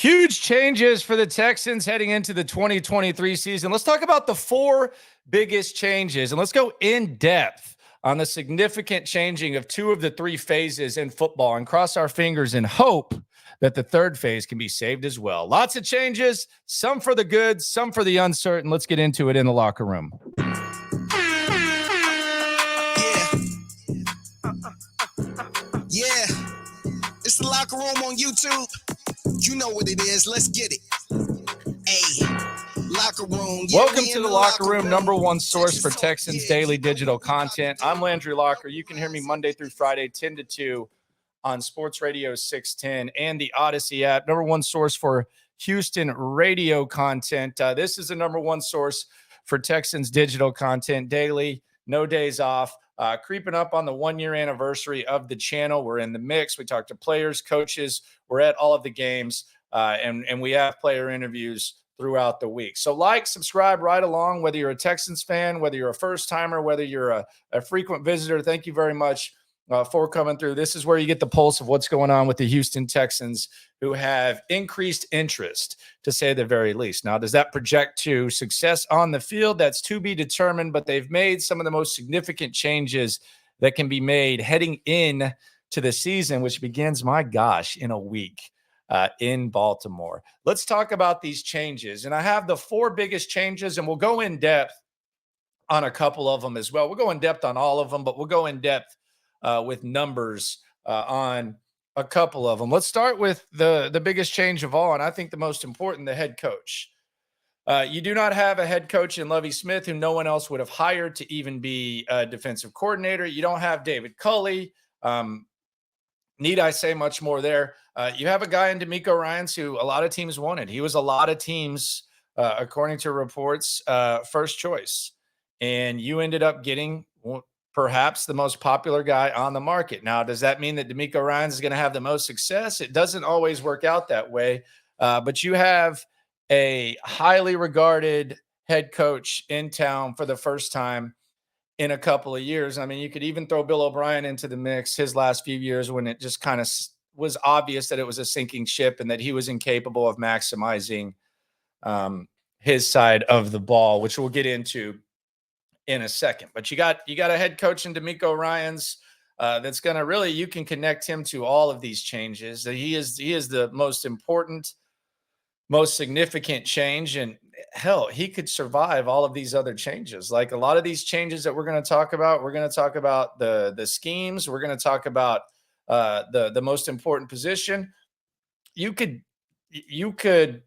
Huge changes for the Texans heading into the 2023 season. Let's talk about the four biggest changes, and let's go in depth on the significant changing of two of the three phases in football and cross our fingers and hope that the third phase can be saved as well. Lots of changes, some for the good, some for the uncertain. Let's get into it in the locker room. Yeah, it's the locker room on YouTube. You know what it is. Let's get it. Hey, locker room. Yeah, welcome to the locker room, number one source for Texans daily digital content. I'm Landry Locker. You can hear me Monday through Friday, 10 to 2 on Sports Radio 610 and the Odyssey app. Number one source for Houston radio content. This is the number one source for Texans digital content daily, no days off. Creeping up on the 1-year anniversary of the channel. We're in the mix. We talk to players, coaches. We're at all of the games, and we have player interviews throughout the week. So subscribe right along, whether you're a Texans fan, whether you're a first-timer, whether you're a frequent visitor. Thank you very much for coming through. This is where you get the pulse of what's going on with the Houston Texans, who have increased interest, to say the very least. Now, does that project to success on the field? That's to be determined, but they've made some of the most significant changes that can be made heading in to the season, which begins, my gosh, in a week in Baltimore. Let's talk about these changes. And I have the four biggest changes, and we'll go in depth on a couple of them as well. We'll go in depth on all of them, but we'll go in depth with numbers on a couple of them. Let's start with the biggest change of all, and I think the most important, the head coach. You do not have a head coach in Lovie Smith, who no one else would have hired to even be a defensive coordinator. You don't have David Culley. Need I say much more there? You have a guy in DeMeco Ryans who a lot of teams wanted. He was a lot of teams, according to reports, first choice. And you ended up getting perhaps the most popular guy on the market. Now, does that mean that DeMeco Ryans is going to have the most success? It doesn't always work out that way. But you have a highly regarded head coach in town for the first time in a couple of years. I mean, you could even throw Bill O'Brien into the mix his last few years, when it just kind of was obvious that it was a sinking ship and that he was incapable of maximizing his side of the ball, which we'll get into in a second. But you got a head coach in DeMeco Ryans that's going to really, you can connect him to all of these changes. He is the most important, most significant change, and hell, he could survive all of these other changes. Like a lot of these changes that we're going to talk about the schemes. We're going to talk about the most important position. You could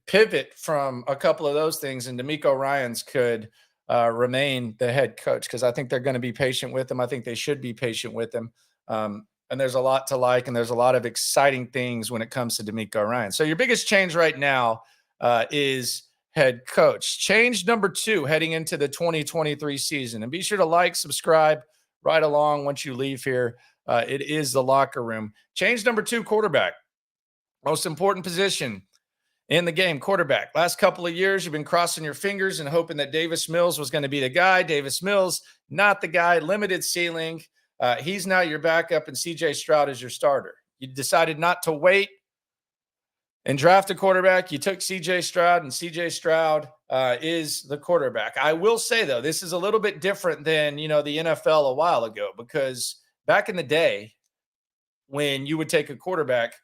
pivot from a couple of those things, and DeMeco Ryans could remain the head coach, because I think they're going to be patient with him. I think they should be patient with him. And there's a lot to like, and there's a lot of exciting things when it comes to DeMeco Ryans. So your biggest change right now is head coach. Change number 2 heading into the 2023 season. And be sure to subscribe right along once you leave here. It is the locker room. Change number 2, quarterback. Most important position in the game, quarterback. Last couple of years, you've been crossing your fingers and hoping that Davis Mills was going to be the guy. Davis Mills, not the guy, limited ceiling. He's now your backup, and C.J. Stroud is your starter. You decided not to wait and draft a quarterback. You took C.J. Stroud, and C.J. Stroud is the quarterback. I will say, though, this is a little bit different than, the NFL a while ago, because back in the day, when you would take a quarterback,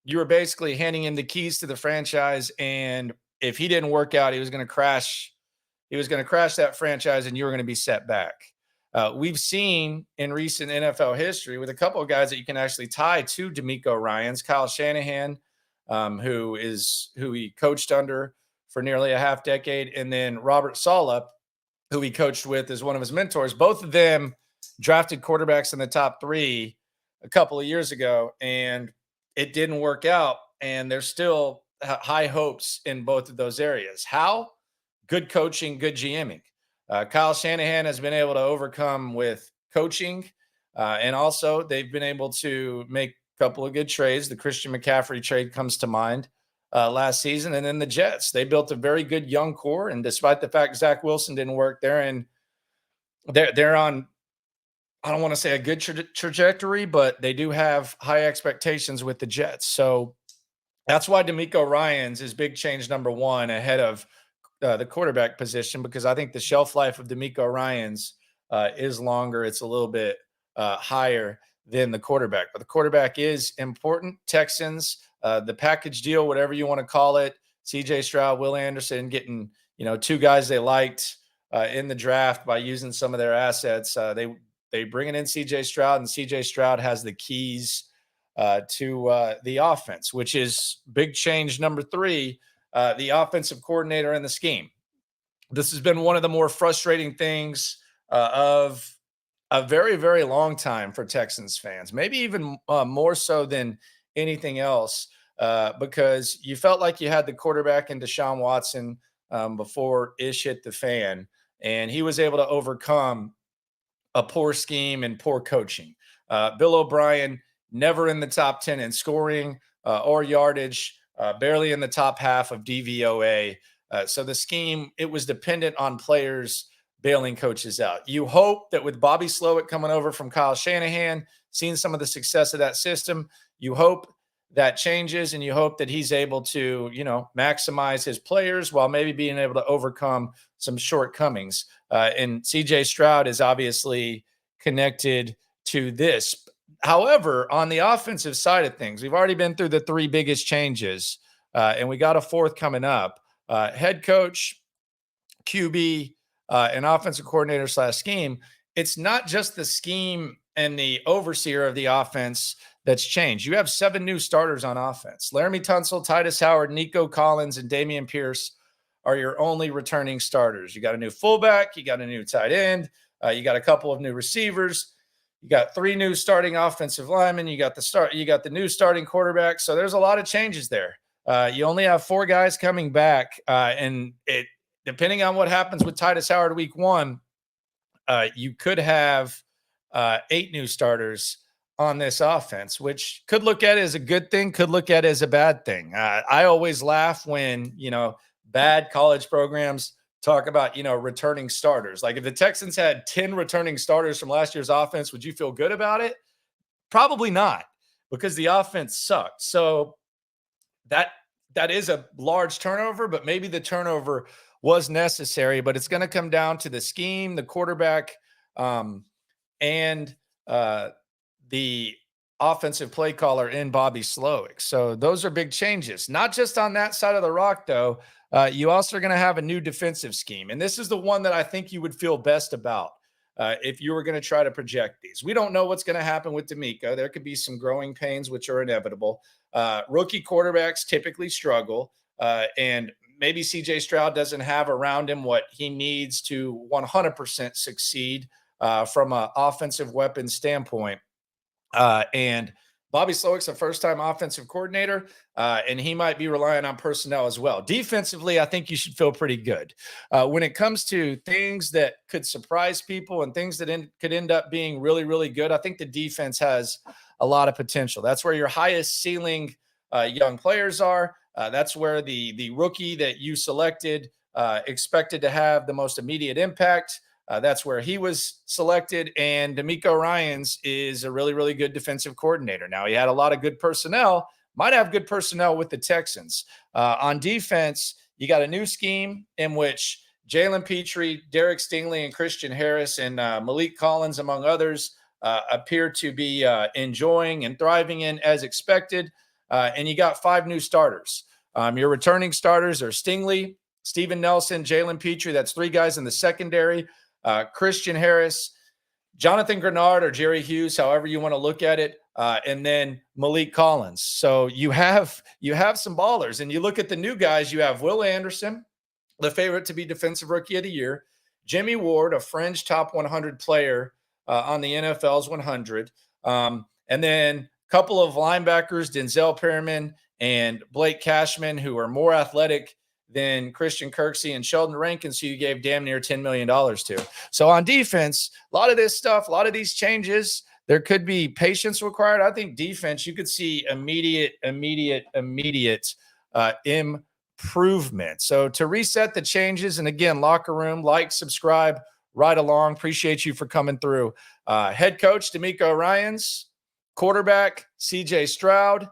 you were basically handing him the keys to the franchise, and if he didn't work out, he was going to crash that franchise, and you were going to be set back. We've seen in recent NFL history with a couple of guys that you can actually tie to DeMeco Ryans, Kyle Shanahan, who he coached under for nearly a half decade, and then Robert Saleh, who he coached with as one of his mentors. Both of them drafted quarterbacks in the top 3 a couple of years ago, and it didn't work out, and there's still high hopes in both of those areas. How? Good coaching, good GMing. Kyle Shanahan has been able to overcome with coaching, and also they've been able to make a couple of good trades. The Christian McCaffrey trade comes to mind last season, and then the Jets. They built a very good young core, and despite the fact Zach Wilson didn't work, they're on, I don't want to say a good trajectory, but they do have high expectations with the Jets. So That's why D'Amico Ryans is big change number one ahead of the quarterback position, because I think the shelf life of D'Amico Ryans is longer. It's a little bit higher than the quarterback, but the quarterback is important. Texans, the package deal, whatever you want to call it, CJ Stroud, Will Anderson, getting two guys they liked in the draft by using some of their assets. They bringing in CJ Stroud, and CJ Stroud has the keys to the offense, which is big change number three. The offensive coordinator and the scheme. This has been one of the more frustrating things of a very, very long time for Texans fans, maybe even more so than anything else, because you felt like you had the quarterback in Deshaun Watson before ish hit the fan, and he was able to overcome a poor scheme and poor coaching. Bill O'Brien, never in the top 10 in scoring or yardage, barely in the top half of DVOA. So the scheme, it was dependent on players bailing coaches out. You hope that with Bobby Slowick coming over from Kyle Shanahan, seeing some of the success of that system, you hope that changes, and you hope that he's able to, maximize his players while maybe being able to overcome some shortcomings. And CJ Stroud is obviously connected to this. However, on the offensive side of things, we've already been through the three biggest changes, and we got a fourth coming up. Head coach, QB, and offensive coordinator / scheme. It's not just the scheme and the overseer of the offense that's changed. You have 7 new starters on offense. Laramie Tunsil, Titus Howard, Nico Collins, and Damian Pierce are your only returning starters. You got a new fullback. You got a new tight end. You got a couple of new receivers. You got 3 new starting offensive linemen. You got the new starting quarterback. So there's a lot of changes there. You only have 4 guys coming back, and it, depending on what happens with Titus Howard week 1, you could have 8 new starters on this offense, which could look at it as a good thing, could look at it as a bad thing. I always laugh when, bad college programs talk about, returning starters. Like if the Texans had 10 returning starters from last year's offense, would you feel good about it? Probably not, because the offense sucked. So that is a large turnover, but maybe the turnover was necessary. But it's going to come down to the scheme, the quarterback, and the offensive play caller in Bobby Slowick. So those are big changes. Not just on that side of the rock, though. You also are going to have a new defensive scheme. And this is the one that I think you would feel best about if you were going to try to project these. We don't know what's going to happen with D'Amico. There could be some growing pains, which are inevitable. Rookie quarterbacks typically struggle. And maybe CJ Stroud doesn't have around him what he needs to 100% succeed from an offensive weapon standpoint. And Bobby Slowick's a first-time offensive coordinator, and he might be relying on personnel as well. Defensively, I think you should feel pretty good. When it comes to things that could surprise people and things that could end up being really, really good, I think the defense has a lot of potential. That's where your highest ceiling young players are. That's where the rookie that you selected expected to have the most immediate impact. That's where he was selected, and D'Amico Ryans is a really, really good defensive coordinator. Now, he had a lot of good personnel, might have good personnel with the Texans. On defense, you got a new scheme in which Jalen Petrie, Derek Stingley, and Christian Harris and Malik Collins, among others, appear to be enjoying and thriving in as expected. And you got 5 new starters. Your returning starters are Stingley, Steven Nelson, Jalen Petrie. That's 3 guys in the secondary. Christian Harris, Jonathan Grenard, or Jerry Hughes, however you want to look at it, and then Malik Collins. So you have some ballers, and you look at the new guys. You have Will Anderson, the favorite to be Defensive Rookie of the Year, Jimmy Ward, a fringe top 100 player on the NFL's 100, and then a couple of linebackers, Denzel Perryman and Blake Cashman, who are more athletic than Christian Kirksey and Sheldon Rankins, who you gave damn near $10 million to. So on defense, a lot of this stuff, a lot of these changes, there could be patience required. I think defense, you could see immediate improvement. So to reset the changes, and again, Locker Room, like, subscribe, right along. Appreciate you for coming through. Head coach, D'Amico Ryans. Quarterback, CJ Stroud.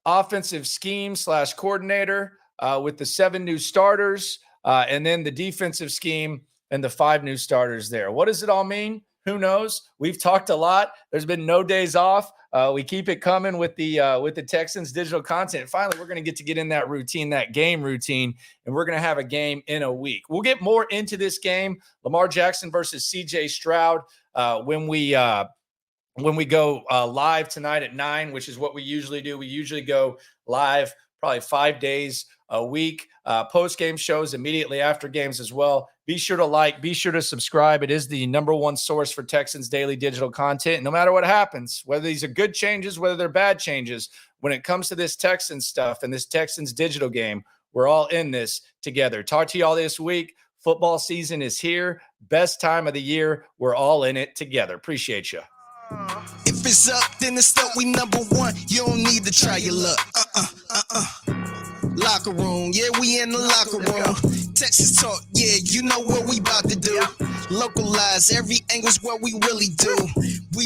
offensive scheme / coordinator with the 7 new starters, and then the defensive scheme and the 5 new starters there. What does it all mean? Who knows? We've talked a lot. There's been no days off. We keep it coming with the Texans digital content. Finally, we're going to get in that routine, that game routine, and we're going to have a game in a week. We'll get more into this game, Lamar Jackson versus CJ Stroud, when we go live tonight at 9, which is what we usually do. We usually go live probably 5 days a week. Post-game shows immediately after games as well. Be sure to like, be sure to subscribe. It is the #1 source for Texans daily digital content. No matter what happens, whether these are good changes, whether they're bad changes, when it comes to this Texans stuff and this Texans digital game, we're all in this together. Talk to you all this week. Football season is here. Best time of the year. We're all in it together. Appreciate you. If it's up, then it's up. We #1. You don't need to try your luck. Locker room, yeah, we in the locker room. Texas talk, yeah, you know what we about to do. Localize every angle's what we really do. We